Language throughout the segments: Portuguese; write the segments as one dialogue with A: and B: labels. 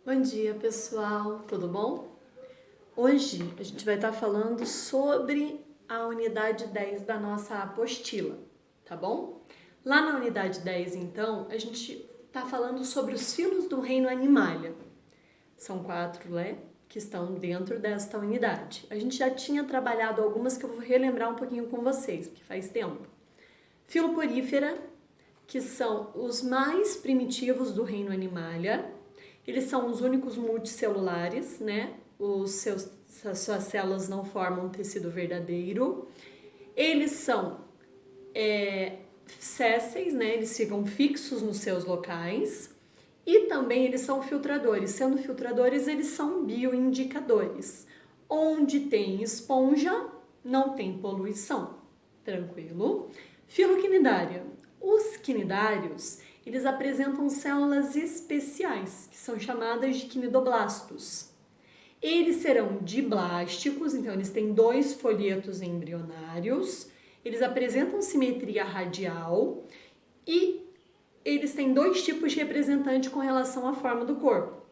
A: Bom dia, pessoal, tudo bom? Hoje a gente vai estar falando sobre a unidade 10 da nossa apostila, tá bom? Lá na unidade 10, então, a gente está falando sobre os filos do reino Animalia. São 4, né, que estão dentro desta unidade. A gente já tinha trabalhado algumas que eu vou relembrar um pouquinho com vocês, porque faz tempo. Filoporífera, que são os mais primitivos do reino Animalia. Eles são os únicos multicelulares, né? As suas células não formam tecido verdadeiro. Eles são sésseis, né? Eles ficam fixos nos seus locais. E também eles são filtradores. Sendo filtradores, eles são bioindicadores. Onde tem esponja, não tem poluição. Tranquilo? Filoquinidária. Os quinidários, eles apresentam células especiais, que são chamadas de quinidoblastos. Eles serão diblásticos, então eles têm 2 folhetos embrionários, eles apresentam simetria radial e eles têm 2 tipos de representante com relação à forma do corpo.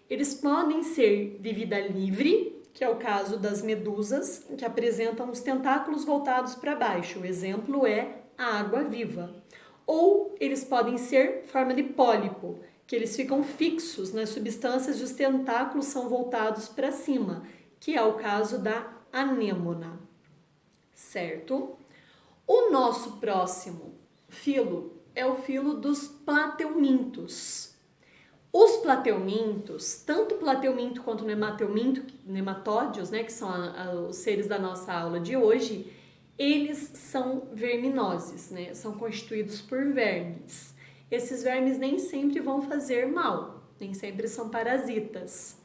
A: Eles podem ser de vida livre, que é o caso das medusas, que apresentam os tentáculos voltados para baixo. O exemplo é a água-viva. Ou eles podem ser forma de pólipo, que eles ficam fixos nas substâncias e os tentáculos são voltados para cima, que é o caso da anêmona, certo? O nosso próximo filo é o filo dos plateumintos. Os plateumintos, tanto plateuminto quanto nemateuminto, nematódios, né, que são os seres da nossa aula de hoje, eles são verminoses, né? São constituídos por vermes. Esses vermes nem sempre vão fazer mal, nem sempre são parasitas.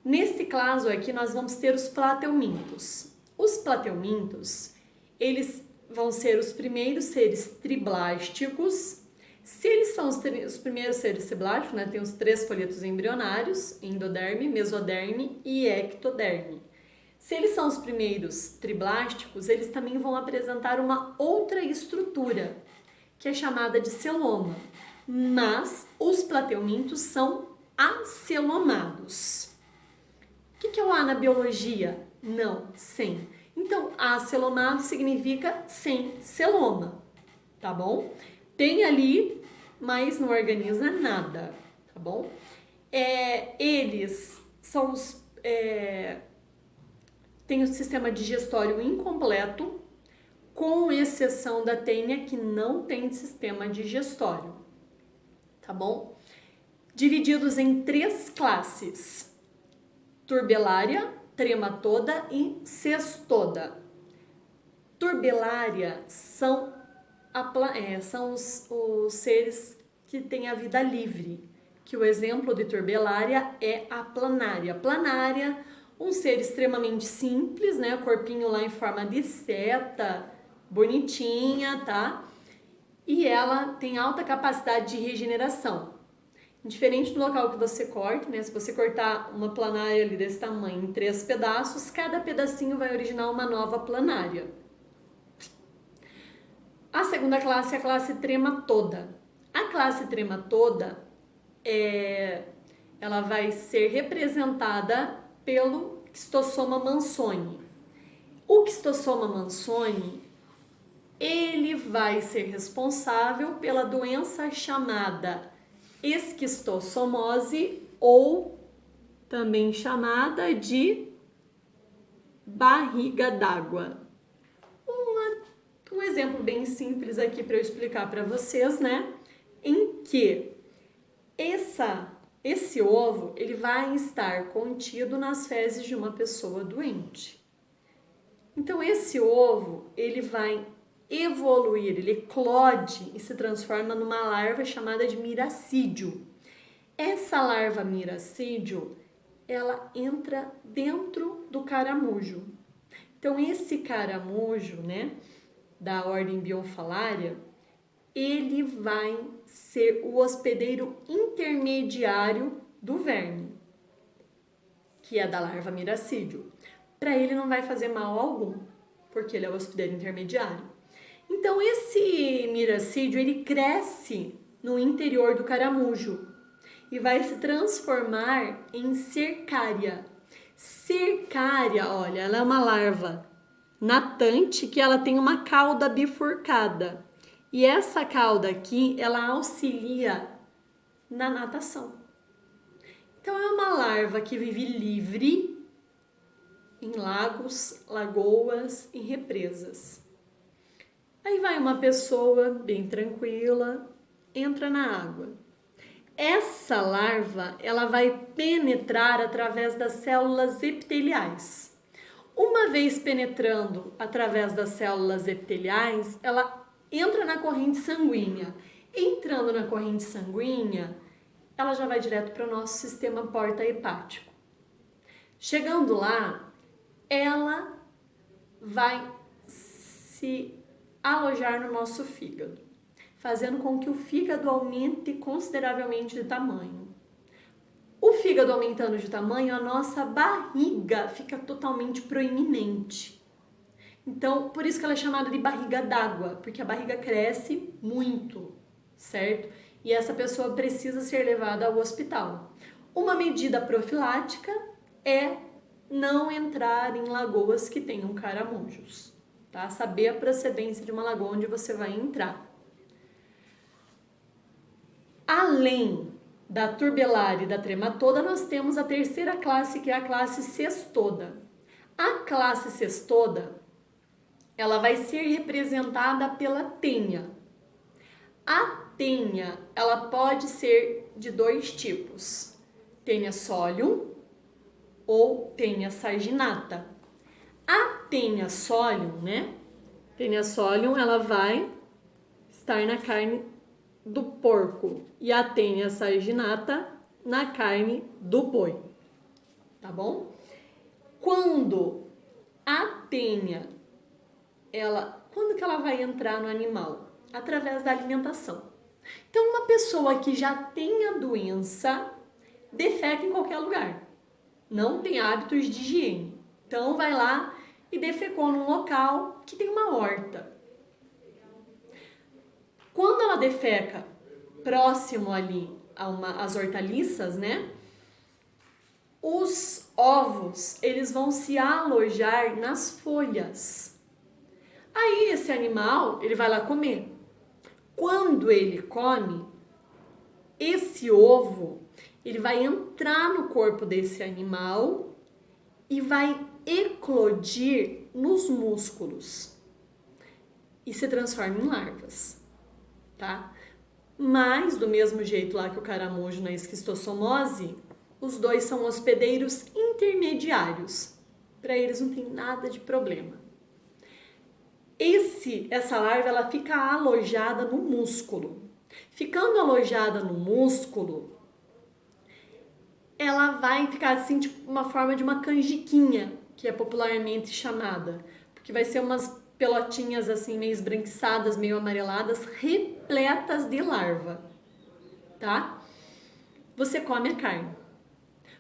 A: Neste caso aqui, nós vamos ter os plateumintos. Os plateumintos, eles vão ser os primeiros seres triblásticos. Se eles são os primeiros seres triblásticos, né? Tem os 3 folhetos embrionários, endoderme, mesoderme e ectoderme. Se eles são os primeiros triblásticos, eles também vão apresentar uma outra estrutura, que é chamada de celoma. Mas os plateumintos são acelomados. O que é o A na biologia? Não, sem. Então, acelomado significa sem celoma, tá bom? Tem ali, mas não organiza nada, tá bom? Eles são os... tem o sistema digestório incompleto, com exceção da tênia, que não tem sistema digestório, tá bom? Divididos em 3 classes: turbelária, trematoda e cestoda. Turbelária são os seres que têm a vida livre, que o exemplo de turbelária é a planária. Planária, um ser extremamente simples, né? Corpinho lá em forma de seta, bonitinha, tá? E ela tem alta capacidade de regeneração. Diferente do local que você corta, né? Se você cortar uma planária ali desse tamanho em 3 pedaços, cada pedacinho vai originar uma nova planária. A segunda classe é a classe trematoda. A classe trematoda, ela vai ser representada pelo Schistosoma mansoni. O Schistosoma mansoni, ele vai ser responsável pela doença chamada esquistossomose, ou também chamada de barriga d'água. Um exemplo bem simples aqui para eu explicar para vocês, né? Em que esse ovo, ele vai estar contido nas fezes de uma pessoa doente. Então, esse ovo, ele vai evoluir, ele eclode e se transforma numa larva chamada de miracídio. Essa larva miracídio, ela entra dentro do caramujo. Então, esse caramujo, né, da ordem Bionfalaria, ele vai ser o hospedeiro intermediário do verme, que é da larva miracídio. Para ele não vai fazer mal algum, porque ele é o hospedeiro intermediário. Então, esse miracídio, ele cresce no interior do caramujo e vai se transformar em cercária. Cercária, olha, ela é uma larva natante que ela tem uma cauda bifurcada. E essa cauda aqui, ela auxilia na natação. Então, é uma larva que vive livre em lagos, lagoas, em represas. Aí vai uma pessoa bem tranquila, entra na água. Essa larva, ela vai penetrar através das células epiteliais. Uma vez penetrando através das células epiteliais, ela entra na corrente sanguínea. Entrando na corrente sanguínea, ela já vai direto para o nosso sistema porta-hepático. Chegando lá, ela vai se alojar no nosso fígado, fazendo com que o fígado aumente consideravelmente de tamanho. O fígado aumentando de tamanho, a nossa barriga fica totalmente proeminente. Então, por isso que ela é chamada de barriga d'água, porque a barriga cresce muito, certo? E essa pessoa precisa ser levada ao hospital. Uma medida profilática é não entrar em lagoas que tenham caramujos, tá? Saber a procedência de uma lagoa onde você vai entrar. Além da turbelária e da trematoda, nós temos a terceira classe, que é a classe cestoda. A classe cestoda, ela vai ser representada pela tenha. A tenha, ela pode ser de dois tipos, tenha solium ou tenha saginata. A tenha solium, né? Tenha solium, ela vai estar na carne do porco e a tenha saginata na carne do boi, tá bom? Quando a tenha, quando que ela vai entrar no animal? Através da alimentação. Então, uma pessoa que já tem a doença defeca em qualquer lugar, não tem hábitos de higiene. Então, vai lá e defecou num local que tem uma horta. Quando ela defeca próximo ali às hortaliças, né? Os ovos, eles vão se alojar nas folhas. Aí, esse animal, ele vai lá comer. Quando ele come, esse ovo, ele vai entrar no corpo desse animal e vai eclodir nos músculos e se transforma em larvas, tá? Mas, do mesmo jeito lá que o caramujo na esquistossomose, os dois são hospedeiros intermediários. Para eles não tem nada de problema. Essa larva, ela fica alojada no músculo. Ficando alojada no músculo, ela vai ficar assim, tipo, uma forma de uma canjiquinha, que é popularmente chamada, porque vai ser umas pelotinhas assim, meio esbranquiçadas, meio amareladas, repletas de larva, tá? Você come a carne.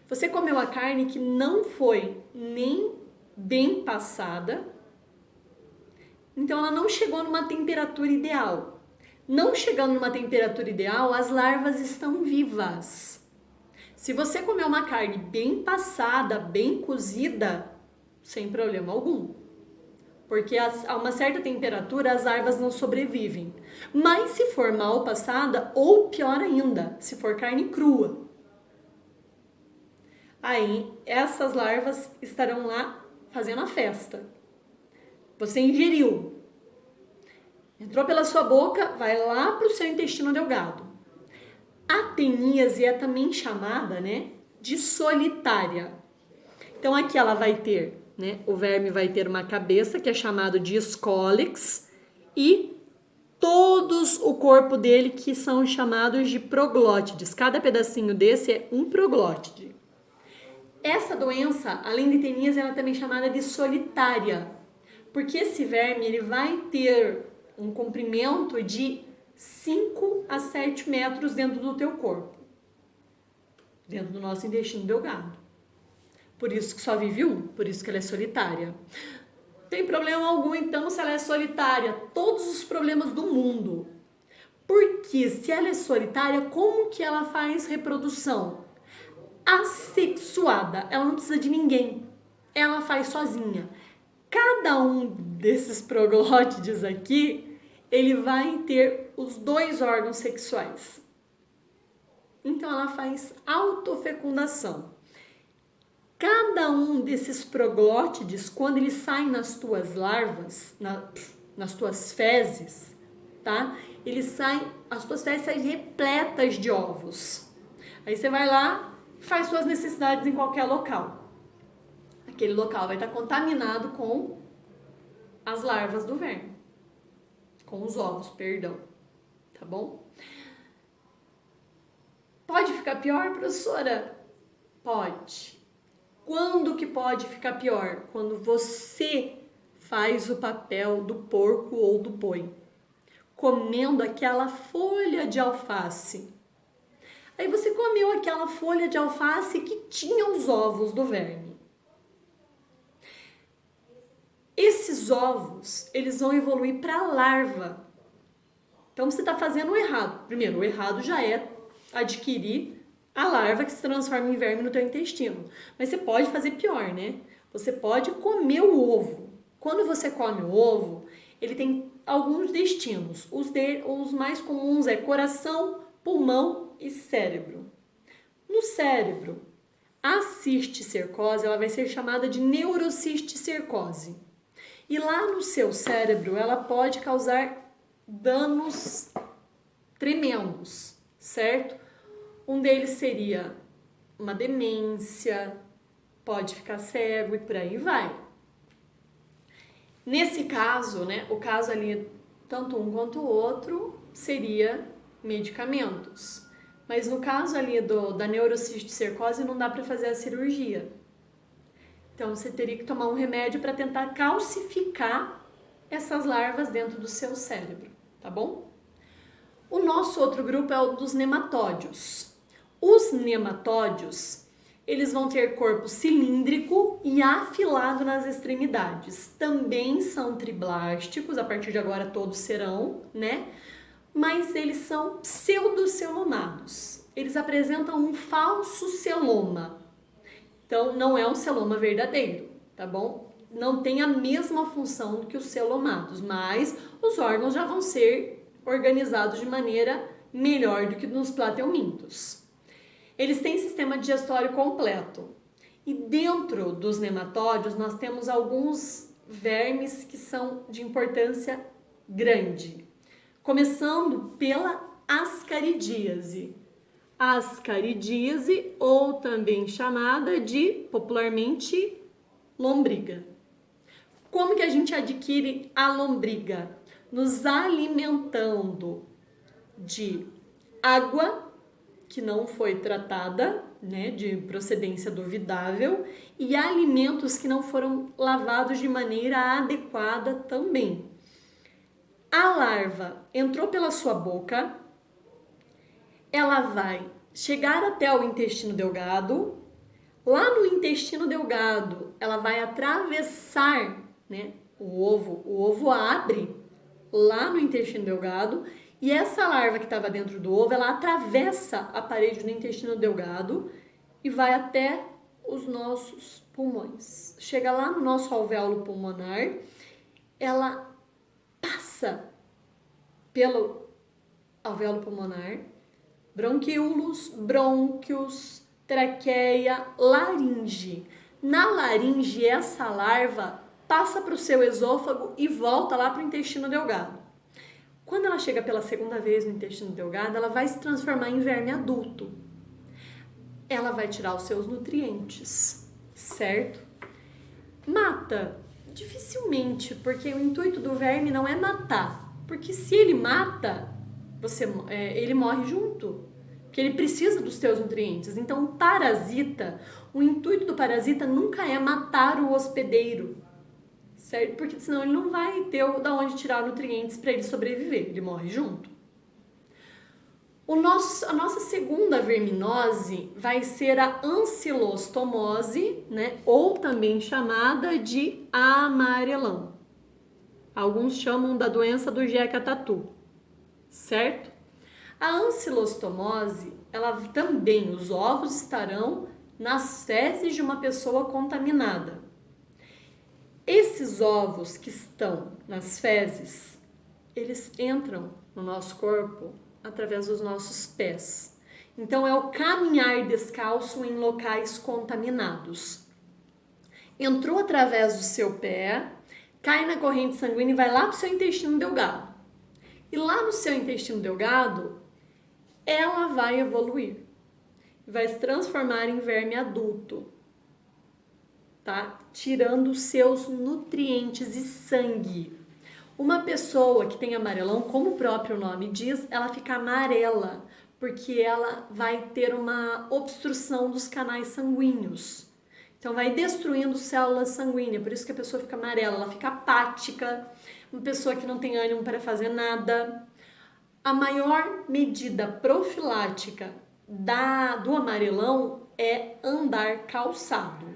A: Você comeu a carne que não foi nem bem passada, então ela não chegou numa temperatura ideal. Não chegando numa temperatura ideal, as larvas estão vivas. Se você comer uma carne bem passada, bem cozida, sem problema algum. Porque a uma certa temperatura as larvas não sobrevivem. Mas se for mal passada, ou pior ainda, se for carne crua, aí essas larvas estarão lá fazendo a festa. Você ingeriu, entrou pela sua boca, vai lá para o seu intestino delgado. A teníase é também chamada, né, de solitária. Então aqui ela vai ter, né, o verme vai ter uma cabeça que é chamado de escólex e todos o corpo dele que são chamados de proglótides. Cada pedacinho desse é um proglótide. Essa doença, além de teníase, ela é também chamada de solitária, porque esse verme ele vai ter um comprimento de 5 a 7 metros dentro do teu corpo, dentro do nosso intestino delgado. Por isso que só vive um, por isso que ela é solitária. Tem problema algum, então, se ela é solitária? Todos os problemas do mundo. Porque se ela é solitária, como que ela faz reprodução? Assexuada, ela não precisa de ninguém, ela faz sozinha. Cada um desses proglótides aqui, ele vai ter os 2 órgãos sexuais. Então ela faz autofecundação. Cada um desses proglótides, quando eles saem nas tuas larvas, nas tuas fezes, tá? Eles saem, as tuas fezes saem repletas de ovos. Aí você vai lá, faz suas necessidades em qualquer local. Aquele local vai estar contaminado com as larvas do verme. Com os ovos, perdão. Tá bom? Pode ficar pior, professora? Pode. Quando que pode ficar pior? Quando você faz o papel do porco ou do boi, comendo aquela folha de alface. Aí você comeu aquela folha de alface que tinha os ovos do verme. Esses ovos, eles vão evoluir para larva. Então você está fazendo o errado. Primeiro, o errado já é adquirir a larva que se transforma em verme no teu intestino. Mas você pode fazer pior, né? Você pode comer o ovo. Quando você come o ovo, ele tem alguns destinos. Os mais comuns é coração, pulmão e cérebro. No cérebro, a cisticercose ela vai ser chamada de neurocisticercose. E lá no seu cérebro, ela pode causar danos tremendos, certo? Um deles seria uma demência, pode ficar cego e por aí vai. Nesse caso, né, o caso ali, tanto um quanto o outro, seria medicamentos. Mas no caso ali da neurocisticercose, não dá para fazer a cirurgia. Então, você teria que tomar um remédio para tentar calcificar essas larvas dentro do seu cérebro, tá bom? O nosso outro grupo é o dos nematódios. Os nematódios, eles vão ter corpo cilíndrico e afilado nas extremidades. Também são triblásticos, a partir de agora todos serão, né? Mas eles são pseudocelomados. Eles apresentam um falso celoma. Então, não é um celoma verdadeiro, tá bom? Não tem a mesma função que os celomados, mas os órgãos já vão ser organizados de maneira melhor do que nos plateumintos. Eles têm sistema digestório completo. E dentro dos nematódios, nós temos alguns vermes que são de importância grande. Começando pela ascaridíase. Ascaridíase, ou também chamada de, popularmente, lombriga. Como que a gente adquire a lombriga? Nos alimentando de água que não foi tratada, né, de procedência duvidável, e alimentos que não foram lavados de maneira adequada também. A larva entrou pela sua boca, ela vai chegar até o intestino delgado. Lá no intestino delgado, ela vai atravessar, né, o ovo abre lá no intestino delgado, e essa larva que estava dentro do ovo, ela atravessa a parede do intestino delgado e vai até os nossos pulmões. Chega lá no nosso alvéolo pulmonar, ela passa pelo alvéolo pulmonar, bronquíolos, brônquios, traqueia, laringe. Na laringe, essa larva passa para o seu esôfago e volta lá para o intestino delgado. Quando ela chega pela segunda vez no intestino delgado, ela vai se transformar em verme adulto. Ela vai tirar os seus nutrientes, certo? Mata? Dificilmente, porque o intuito do verme não é matar. Porque se ele mata, ele morre junto. Porque ele precisa dos teus nutrientes. Então, o parasita, o intuito do parasita nunca é matar o hospedeiro, certo? Porque senão ele não vai ter de onde tirar nutrientes para ele sobreviver. Ele morre junto. A nossa segunda verminose vai ser a ancilostomose, né? Ou também chamada de amarelão. Alguns chamam da doença do jeca tatu, certo? A ancilostomose, ela também, os ovos estarão nas fezes de uma pessoa contaminada. Esses ovos que estão nas fezes, eles entram no nosso corpo através dos nossos pés. Então, é o caminhar descalço em locais contaminados. Entrou através do seu pé, cai na corrente sanguínea e vai lá para o seu intestino delgado. E lá no seu intestino delgado, ela vai evoluir. Vai se transformar em verme adulto, tá? Tirando os seus nutrientes e sangue. Uma pessoa que tem amarelão, como o próprio nome diz, ela fica amarela, porque ela vai ter uma obstrução dos canais sanguíneos. Então, vai destruindo células sanguíneas, por isso que a pessoa fica amarela, ela fica apática, uma pessoa que não tem ânimo para fazer nada. A maior medida profilática do amarelão é andar calçado.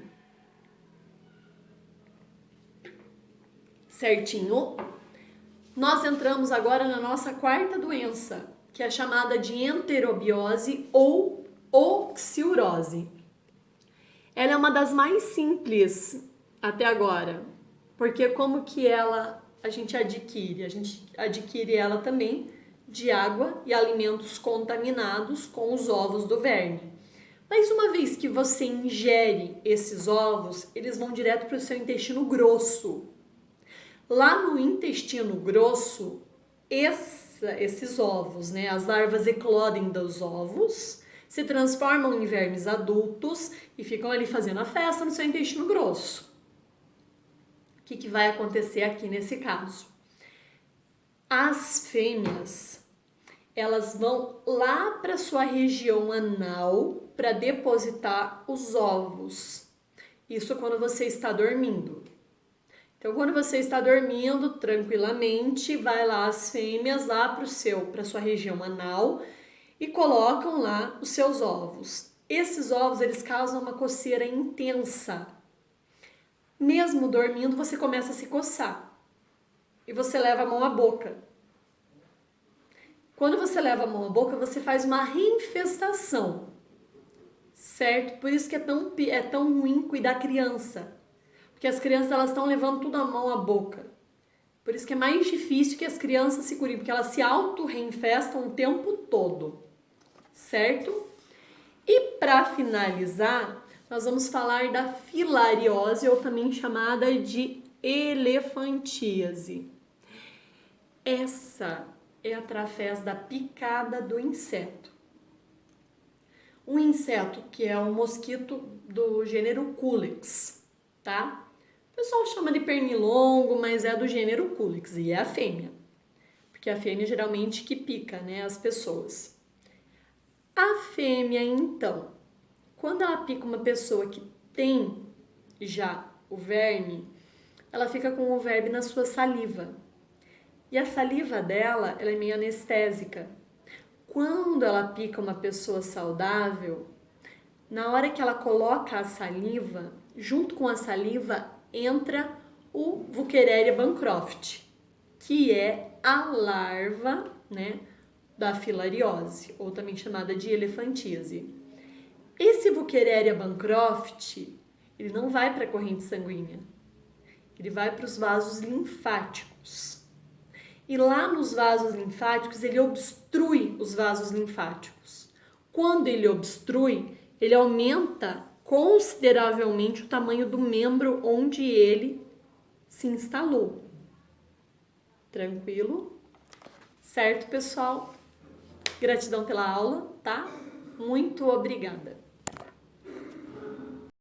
A: Certinho? Nós entramos agora na nossa quarta doença, que é chamada de enterobiose ou oxiurose. Ela é uma das mais simples até agora, porque como que a gente adquire? A gente adquire ela também de água e alimentos contaminados com os ovos do verme. Mas uma vez que você ingere esses ovos, eles vão direto para o seu intestino grosso. Lá no intestino grosso, esses ovos, né, as larvas eclodem dos ovos, se transformam em vermes adultos e ficam ali fazendo a festa no seu intestino grosso. O que vai acontecer aqui nesse caso? As fêmeas, elas vão lá para sua região anal para depositar os ovos. Isso quando você está dormindo. Então, quando você está dormindo tranquilamente, vai lá as fêmeas lá para sua região anal e colocam lá os seus ovos. Esses ovos, eles causam uma coceira intensa. Mesmo dormindo, você começa a se coçar. E você leva a mão à boca. Quando você leva a mão à boca, você faz uma reinfestação, certo? Por isso que é tão ruim cuidar da criança, porque as crianças elas estão levando tudo à mão à boca. Por isso que é mais difícil que as crianças se curem, porque elas se auto-reinfestam o tempo todo, certo? E para finalizar, nós vamos falar da filariose, ou também chamada de elefantíase. Essa é através da picada do inseto. Um inseto que é um mosquito do gênero Culex, tá? O pessoal chama de pernilongo, mas é do gênero Culex e é a fêmea. Porque a fêmea geralmente que pica, né, as pessoas. A fêmea, então, quando ela pica uma pessoa que tem já o verme, ela fica com o verme na sua saliva. E a saliva dela, ela é meio anestésica. Quando ela pica uma pessoa saudável, na hora que ela coloca a saliva, junto com a saliva entra o Wuchereria bancroft, que é a larva, né, da filariose, ou também chamada de elefantíase. Esse Wuchereria bancroft, ele não vai para a corrente sanguínea, ele vai para os vasos linfáticos. E lá nos vasos linfáticos, ele obstrui os vasos linfáticos. Quando ele obstrui, ele aumenta consideravelmente o tamanho do membro onde ele se instalou. Tranquilo? Certo, pessoal? Gratidão pela aula, tá? Muito obrigada!